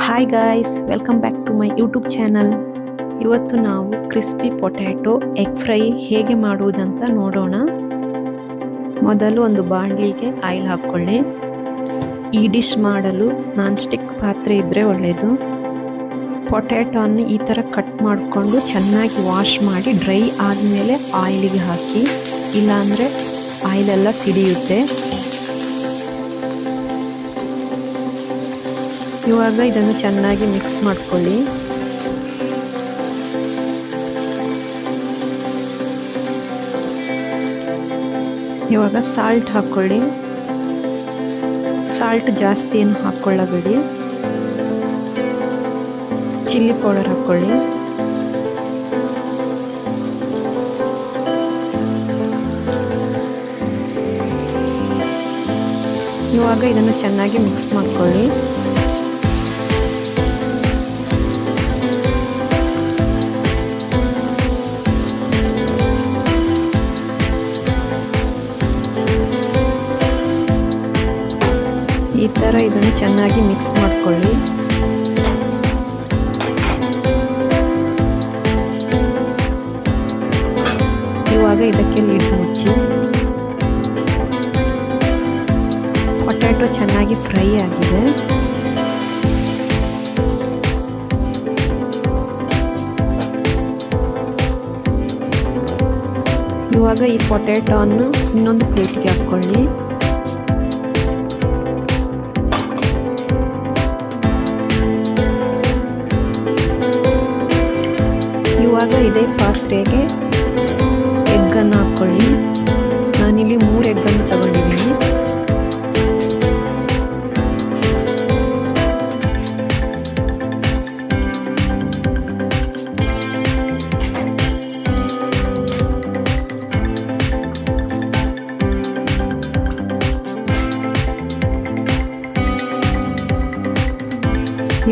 Hi guys, welcome back to my YouTube channel. ಇವತ್ತು ನಾವು crispy potato egg fry ಹೇಗೆ ಮಾಡುವುದಂತ ನೋಡೋಣ. ಮೊದಲು ಒಂದು ಬಾಣಲಿಗೆ ಆಯಿಲ್ ಹಾಕ್ಕೊಳ್ಳಿ. ಈ ಡಿಶ್ ಮಾಡಲು ನಾನ್ ಸ್ಟಿಕ್ ಪಾತ್ರೆ ಇದ್ದರೆ ಒಳ್ಳೆಯದು. ಪೊಟ್ಯಾಟೊವನ್ನು ಈ ಥರ ಕಟ್ ಮಾಡಿಕೊಂಡು ಚೆನ್ನಾಗಿ ವಾಶ್ ಮಾಡಿ ಡ್ರೈ ಆದಮೇಲೆ ಆಯಿಲಿಗೆ ಹಾಕಿ, ಇಲ್ಲಾಂದರೆ ಆಯಿಲೆಲ್ಲ ಸಿಡಿಯುತ್ತೆ. ಇವಾಗ ಇದನ್ನು ಚೆನ್ನಾಗಿ ಮಿಕ್ಸ್ ಮಾಡ್ಕೊಳ್ಳಿ. ಇವಾಗ ಸಾಲ್ಟ್ ಹಾಕ್ಕೊಳ್ಳಿ. ಸಾಲ್ಟ್ ಜಾಸ್ತಿ ಏನು ಹಾಕ್ಕೊಳ್ಳಬೇಡಿ. ಚಿಲ್ಲಿ ಪೌಡರ್ ಹಾಕ್ಕೊಳ್ಳಿ. ಇವಾಗ ಇದನ್ನು ಚೆನ್ನಾಗಿ ಮಿಕ್ಸ್ ಮಾಡ್ಕೊಳ್ಳಿ. ಈ ಥರ ಇದನ್ನು ಚೆನ್ನಾಗಿ ಮಿಕ್ಸ್ ಮಾಡ್ಕೊಳ್ಳಿ. ಇವಾಗ ಇದಕ್ಕೆ ಲಿಡ್ ಮುಚ್ಚಿ. ಪೊಟ್ಯಾಟೊ ಚೆನ್ನಾಗಿ ಫ್ರೈ ಆಗಿದೆ. ಇವಾಗ ಈ ಪೊಟ್ಯಾಟೊವನ್ನು ಇನ್ನೊಂದು ಪ್ಲೇಟ್ಗೆ ಹಾಕ್ಕೊಳ್ಳಿ. ಇವಾಗ ಇದೇ ಪಾತ್ರೆಗೆ ಎಗ್ಗನ್ನು ಹಾಕ್ಕೊಳ್ಳಿ. ನಾನಿಲ್ಲಿ 3 ಎಗ್ಗನ್ನು ತಗೊಂಡಿದ್ದೀನಿ.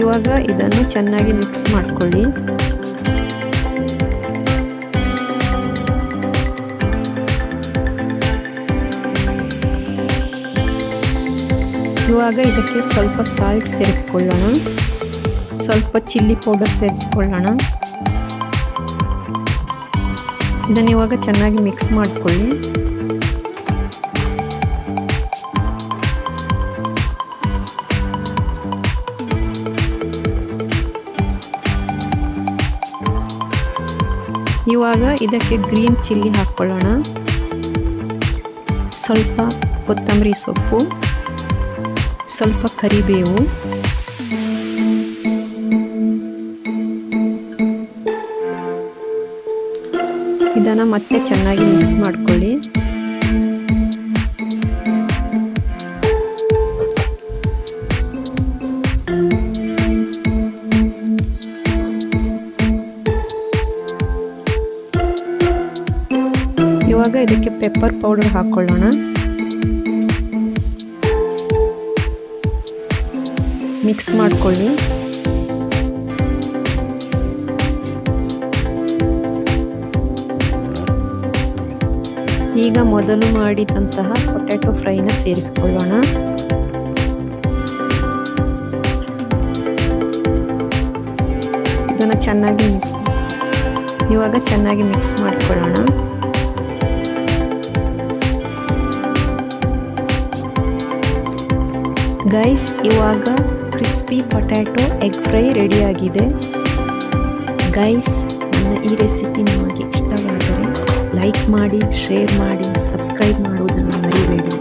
ಇವಾಗ ಇದನ್ನು ಚೆನ್ನಾಗಿ ಮಿಕ್ಸ್ ಮಾಡ್ಕೊಳ್ಳಿ. ಇವಾಗ ಇದಕ್ಕೆ ಸ್ವಲ್ಪ ಸಾಲ್ಟ್ ಸೇರಿಸ್ಕೊಳ್ಳೋಣ, ಸ್ವಲ್ಪ ಚಿಲ್ಲಿ ಪೌಡರ್ ಸೇರಿಸ್ಕೊಳ್ಳೋಣ. ಇದನ್ನು ಇವಾಗ ಚೆನ್ನಾಗಿ ಮಿಕ್ಸ್ ಮಾಡ್ಕೊಳ್ಳಿ. ಇವಾಗ ಇದಕ್ಕೆ ಗ್ರೀನ್ ಚಿಲ್ಲಿ ಹಾಕ್ಕೊಳ್ಳೋಣ, ಸ್ವಲ್ಪ ಕೊತ್ತಂಬರಿ ಸೊಪ್ಪು, ಸ್ವಲ್ಪ ಕರಿಬೇವು, ಇದನ್ನು ಮತ್ತೆ ಚೆನ್ನಾಗಿ ಮಿಕ್ಸ್ ಮಾಡ್ಕೊಳ್ಳಿ. ಇವಾಗ ಇದಕ್ಕೆ ಪೆಪ್ಪರ್ ಪೌಡರ್ ಹಾಕ್ಕೊಳ್ಳೋಣ. ಮಿಕ್ಸ್ ಮಾಡ್ಕೊಳ್ಳಿ. ಈಗ ಮೊದಲು ಮಾಡಿದಂತಹ ಪೊಟ್ಯಾಟೊ ಫ್ರೈನ ಸೇರಿಸ್ಕೊಳ್ಳೋಣ. ಇದನ್ನು ಚೆನ್ನಾಗಿ ಇವಾಗ ಚೆನ್ನಾಗಿ ಮಿಕ್ಸ್ ಮಾಡ್ಕೊಳ್ಳೋಣ. ಗೈಸ್, ಇವಾಗ ಕ್ರಿಸ್ಪಿ ಪೊಟ್ಯಾಟೊ ಎಗ್ ಫ್ರೈ ರೆಡಿಯಾಗಿದೆ. ಗೈಸ್, ನನ್ನ ಈ ರೆಸಿಪಿ ನಿಮಗೆ ಇಷ್ಟವಾದರೆ ಲೈಕ್ ಮಾಡಿ, ಶೇರ್ ಮಾಡಿ, ಸಬ್ಸ್ಕ್ರೈಬ್ ಮಾಡುವುದನ್ನು ಮರಿಬೇಡಿ.